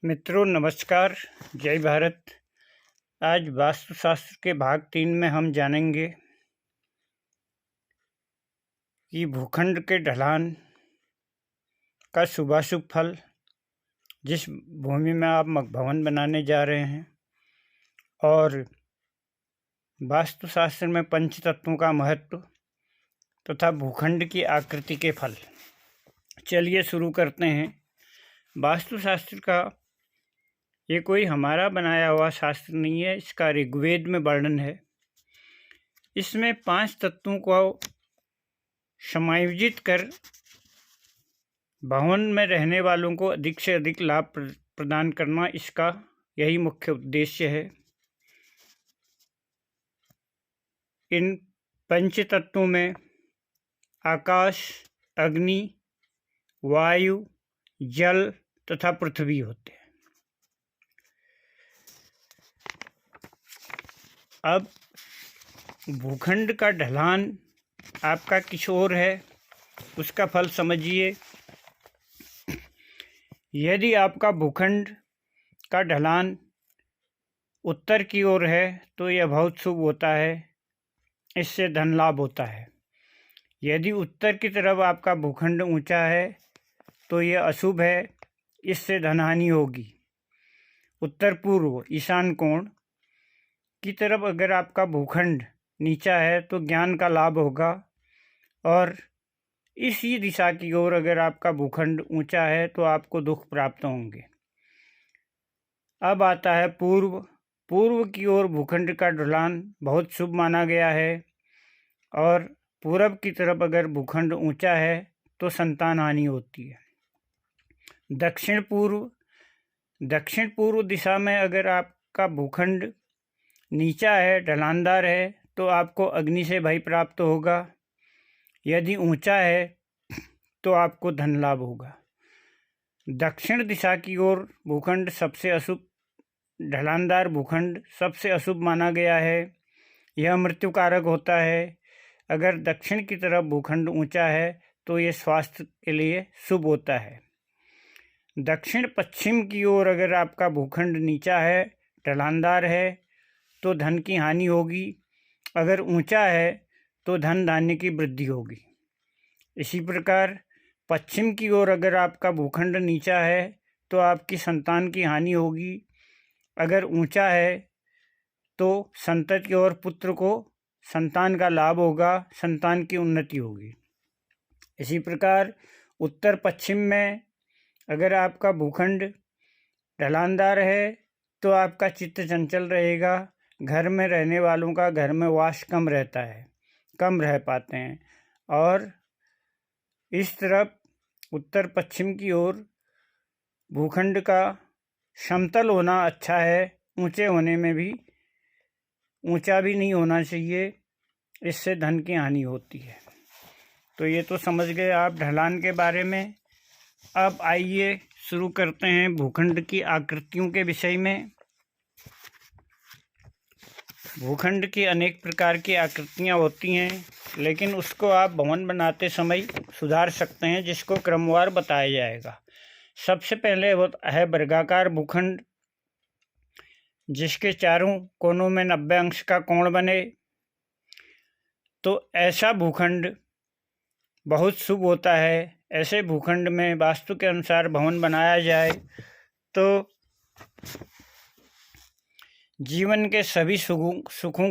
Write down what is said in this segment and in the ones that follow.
मित्रों नमस्कार, जय भारत। आज वास्तुशास्त्र के भाग 3 में हम जानेंगे कि भूखंड के ढलान का शुभाशुभ फल। जिस भूमि में आप भवन बनाने जा रहे हैं और वास्तुशास्त्र में पंच तत्वों का महत्व तथा भूखंड की आकृति के फल। चलिए शुरू करते हैं। वास्तुशास्त्र का ये कोई हमारा बनाया हुआ शास्त्र नहीं है, इसका ऋग्वेद में वर्णन है। इसमें 5 तत्वों को समायोजित कर भवन में रहने वालों को अधिक से अधिक लाभ प्रदान करना, इसका यही मुख्य उद्देश्य है। इन पंच तत्वों में आकाश, अग्नि, वायु, जल तथा पृथ्वी होते हैं। अब भूखंड का ढलान आपका किस ओर है, उसका फल समझिए। यदि आपका भूखंड का ढलान उत्तर की ओर है तो यह बहुत शुभ होता है, इससे धन लाभ होता है। यदि उत्तर की तरफ आपका भूखंड ऊंचा है तो यह अशुभ है, इससे धनहानि होगी। उत्तर पूर्व ईशान कोण की तरफ अगर आपका भूखंड नीचा है तो ज्ञान का लाभ होगा, और इसी दिशा की ओर अगर आपका भूखंड ऊंचा है तो आपको दुख प्राप्त होंगे। अब आता है पूर्व। पूर्व की ओर भूखंड का ढलान बहुत शुभ माना गया है, और पूरब की तरफ अगर भूखंड ऊंचा है तो संतान हानि होती है। दक्षिण पूर्व दिशा में अगर आपका भूखंड नीचा है, ढलानदार है, तो आपको अग्नि से भय प्राप्त होगा। यदि ऊंचा है तो आपको धन लाभ होगा। दक्षिण दिशा की ओर भूखंड सबसे अशुभ, ढलानदार भूखंड सबसे अशुभ माना गया है। यह मृत्युकारक होता है। अगर दक्षिण की तरफ भूखंड ऊंचा है तो यह स्वास्थ्य के लिए शुभ होता है। दक्षिण पश्चिम की ओर अगर आपका भूखंड नीचा है, ढलानदार है, तो धन की हानि होगी। अगर ऊंचा है तो धन धान्य की वृद्धि होगी। इसी प्रकार पश्चिम की ओर अगर आपका भूखंड नीचा है तो आपकी संतान की हानि होगी। अगर ऊंचा है तो संतति और पुत्र को संतान का लाभ होगा, संतान की उन्नति होगी। इसी प्रकार उत्तर पश्चिम में अगर आपका भूखंड ढलानदार है तो आपका चित्त चंचल रहेगा। घर में रहने वालों का घर में वास कम रहता है, कम रह पाते हैं। और इस तरफ उत्तर पश्चिम की ओर भूखंड का समतल होना अच्छा है, ऊंचे होने में भी, ऊंचा भी नहीं होना चाहिए, इससे धन की हानि होती है। तो ये तो समझ गए आप ढलान के बारे में। अब आइए शुरू करते हैं भूखंड की आकृतियों के विषय में। भूखंड की अनेक प्रकार की आकृतियाँ होती हैं, लेकिन उसको आप भवन बनाते समय सुधार सकते हैं, जिसको क्रमवार बताया जाएगा। सबसे पहले है वर्गाकार भूखंड, जिसके चारों कोनों में 90 अंश का कोण बने। तो ऐसा भूखंड बहुत शुभ होता है। ऐसे भूखंड में वास्तु के अनुसार भवन बनाया जाए तो जीवन के सभी सुखों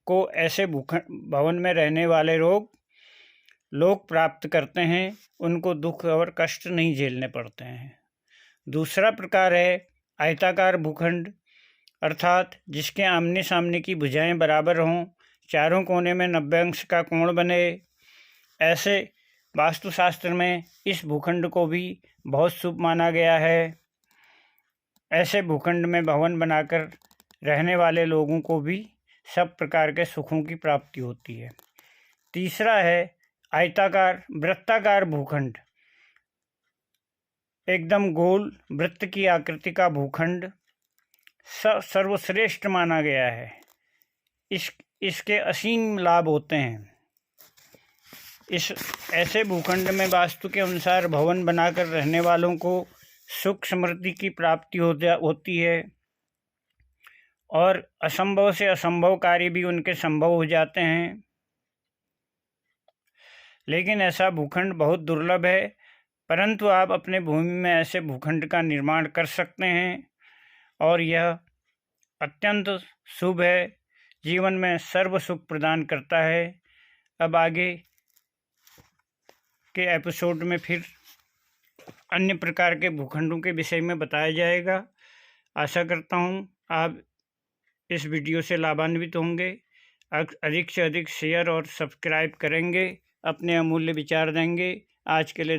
को ऐसे भवन में रहने वाले लोग प्राप्त करते हैं। उनको दुख और कष्ट नहीं झेलने पड़ते हैं। दूसरा प्रकार है आयताकार भूखंड, अर्थात जिसके आमने सामने की भुजाएं बराबर हों, चारों कोने में 90 अंश का कोण बने। ऐसे वास्तुशास्त्र में इस भूखंड को भी बहुत शुभ माना गया है। ऐसे भूखंड में भवन बनाकर रहने वाले लोगों को भी सब प्रकार के सुखों की प्राप्ति होती है। तीसरा है आयताकार वृत्ताकार भूखंड, एकदम गोल वृत्त की आकृति का भूखंड सर्वश्रेष्ठ माना गया है। इसके असीम लाभ होते हैं। इस ऐसे भूखंड में वास्तु के अनुसार भवन बनाकर रहने वालों को सुख समृद्धि की प्राप्ति होती है और असंभव से असंभव कार्य भी उनके संभव हो जाते हैं। लेकिन ऐसा भूखंड बहुत दुर्लभ है, परंतु आप अपने भूमि में ऐसे भूखंड का निर्माण कर सकते हैं और यह अत्यंत शुभ है, जीवन में सर्व सुख प्रदान करता है। अब आगे के एपिसोड में फिर अन्य प्रकार के भूखंडों के विषय में बताया जाएगा। आशा करता हूँ आप इस वीडियो से लाभान्वित होंगे, अधिक से अधिक शेयर और सब्सक्राइब करेंगे, अपने अमूल्य विचार देंगे। आज के लिए